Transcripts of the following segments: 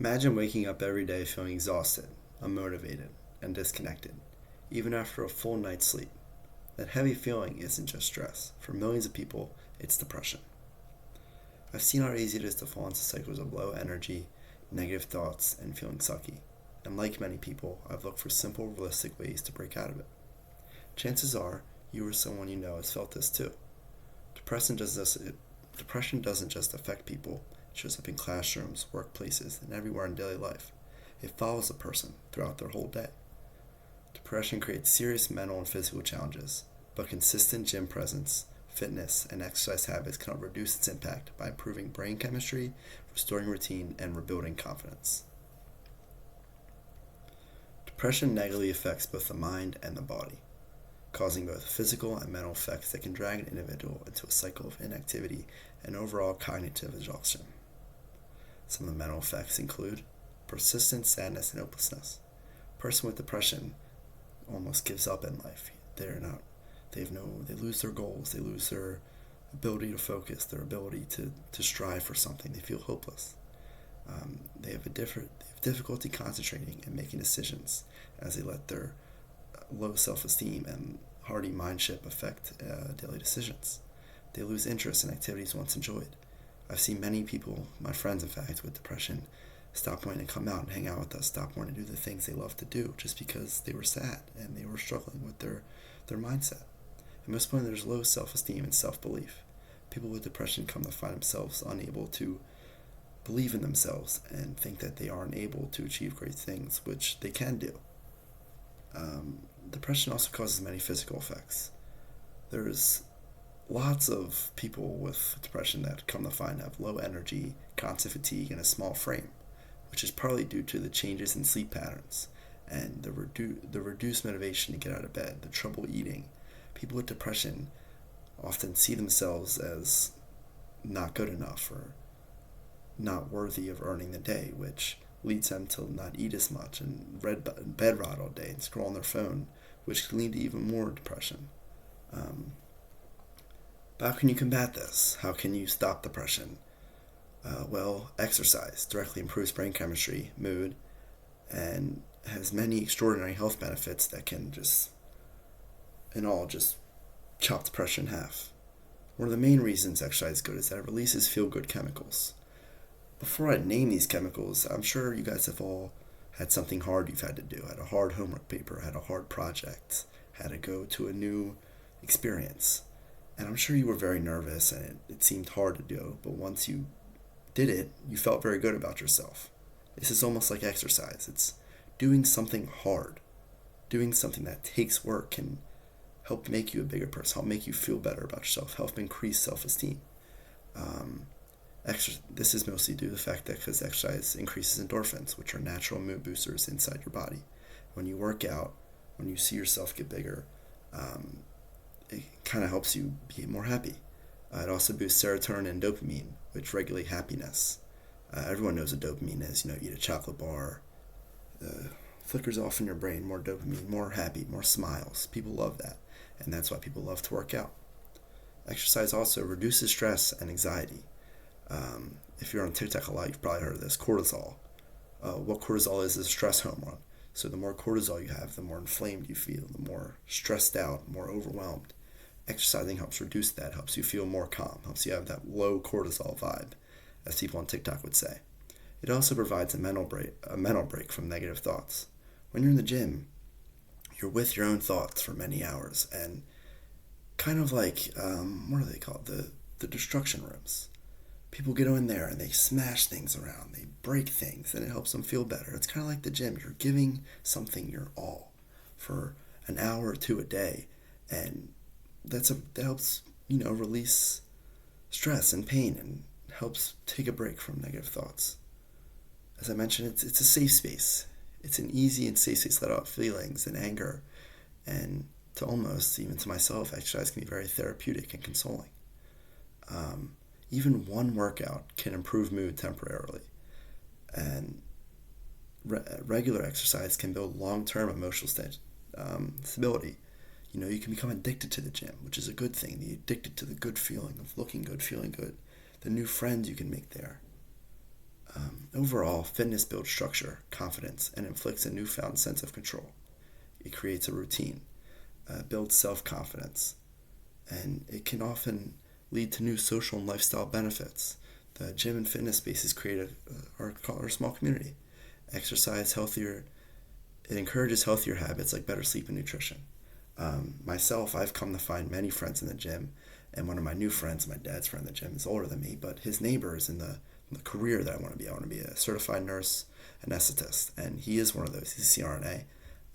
Imagine waking up every day feeling exhausted, unmotivated, and disconnected, even after a full night's sleep. That heavy feeling isn't just stress. For millions of people, it's depression. I've seen how easy it is to fall into cycles of low energy, negative thoughts, and feeling sucky. And like many people, I've looked for simple, realistic ways to break out of it. Chances are, you or someone you know has felt this too. Depression doesn't just affect people, it shows up in classrooms, workplaces, and everywhere in daily life. It follows a person throughout their whole day. Depression creates serious mental and physical challenges, but consistent gym presence, fitness, and exercise habits can help reduce its impact by improving brain chemistry, restoring routine, and rebuilding confidence. Depression negatively affects both the mind and the body, causing both physical and mental effects that can drag an individual into a cycle of inactivity and overall cognitive exhaustion. Some of the mental effects include persistent sadness and hopelessness. A person with depression almost gives up in life. They lose their goals, they lose their ability to focus, their ability to strive for something. They feel hopeless. They have difficulty concentrating and making decisions as they let their low self-esteem and hardy mindship affect daily decisions. They lose interest in activities once enjoyed. I've seen many people, my friends in fact, with depression, stop wanting to come out and hang out with us, stop wanting to do the things they love to do just because they were sad and they were struggling with their mindset. And most importantly, there's low self-esteem and self-belief. People with depression come to find themselves unable to believe in themselves and think that they aren't able to achieve great things, which they can do. Depression also causes many physical effects. There's lots of people with depression that come to find have low energy, constant fatigue, and a small frame, which is partly due to the changes in sleep patterns and the reduced motivation to get out of bed, the trouble eating. People with depression often see themselves as not good enough or not worthy of earning the day, which leads them to not eat as much and bed rot all day and scroll on their phone, which can lead to even more depression. But how can you combat this? How can you stop depression? Well, exercise directly improves brain chemistry, mood, and has many extraordinary health benefits that can just chop depression in half. One of the main reasons exercise is good is that it releases feel-good chemicals. Before I name these chemicals, I'm sure you guys have all had something hard you've had to do, had a hard homework paper, had a hard project, had to go to a new experience. And I'm sure you were very nervous and it seemed hard to do, but once you did it, you felt very good about yourself. This is almost like exercise. It's doing something hard. Doing something that takes work can help make you a bigger person, help make you feel better about yourself, help increase self-esteem. This is mostly due to the fact that because exercise increases endorphins, which are natural mood boosters inside your body. When you work out, when you see yourself get bigger, it kind of helps you be more happy. It also boosts serotonin and dopamine, which regulate happiness. Everyone knows what dopamine is. You eat a chocolate bar, flickers off in your brain, more dopamine, more happy, more smiles. People love that, and that's why people love to work out. Exercise also reduces stress and anxiety. If you're on TikTok a lot, you've probably heard of this, cortisol. What cortisol is a stress hormone. So the more cortisol you have, the more inflamed you feel, the more stressed out, more overwhelmed. Exercising helps reduce that, helps you feel more calm, helps you have that low cortisol vibe, as people on TikTok would say. It also provides a mental break from negative thoughts. When you're in the gym, you're with your own thoughts for many hours, and kind of like, what are they called? The destruction rooms. People get in there and they smash things around, they break things, and it helps them feel better. It's kind of like the gym. You're giving something your all for an hour or two a day, and that helps release stress and pain and helps take a break from negative thoughts. As I mentioned, it's a safe space. It's an easy and safe space to let out feelings and anger, and to almost, even to myself, exercise can be very therapeutic and consoling. Even one workout can improve mood temporarily, and regular exercise can build long-term emotional stability. You can become addicted to the gym, which is a good thing. Be addicted to the good feeling of looking good, feeling good, the new friends you can make there. Overall, fitness builds structure, confidence, and inflicts a newfound sense of control. It creates a routine, builds self-confidence, and it can often lead to new social and lifestyle benefits. The gym and fitness spaces create our small community. Exercise healthier. It encourages healthier habits like better sleep and nutrition. Myself, I've come to find many friends in the gym, and one of my new friends, my dad's friend in the gym, is older than me, but his neighbor is in the career that I want to be. I want to be a certified nurse anesthetist, and he is one of those. He's a CRNA,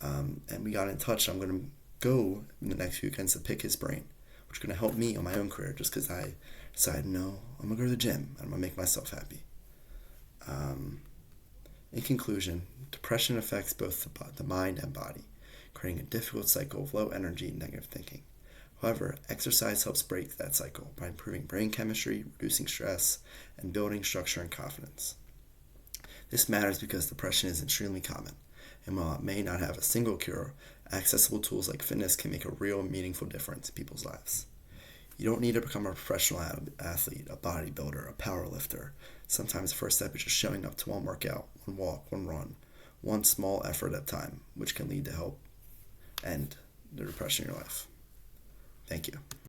and we got in touch. I'm going to go in the next few weekends to pick his brain, which is going to help me on my own career, just because I decided, no, I'm going to go to the gym, and I'm going to make myself happy. In conclusion, depression affects both the mind and body, creating a difficult cycle of low energy and negative thinking. However, exercise helps break that cycle by improving brain chemistry, reducing stress, and building structure and confidence. This matters because depression is extremely common, and while it may not have a single cure, accessible tools like fitness can make a real, meaningful difference in people's lives. You don't need to become a professional athlete, a bodybuilder, a power lifter. Sometimes the first step is just showing up to one workout, one walk, one run, one small effort at a time, which can lead to help end the depression in your life. Thank you.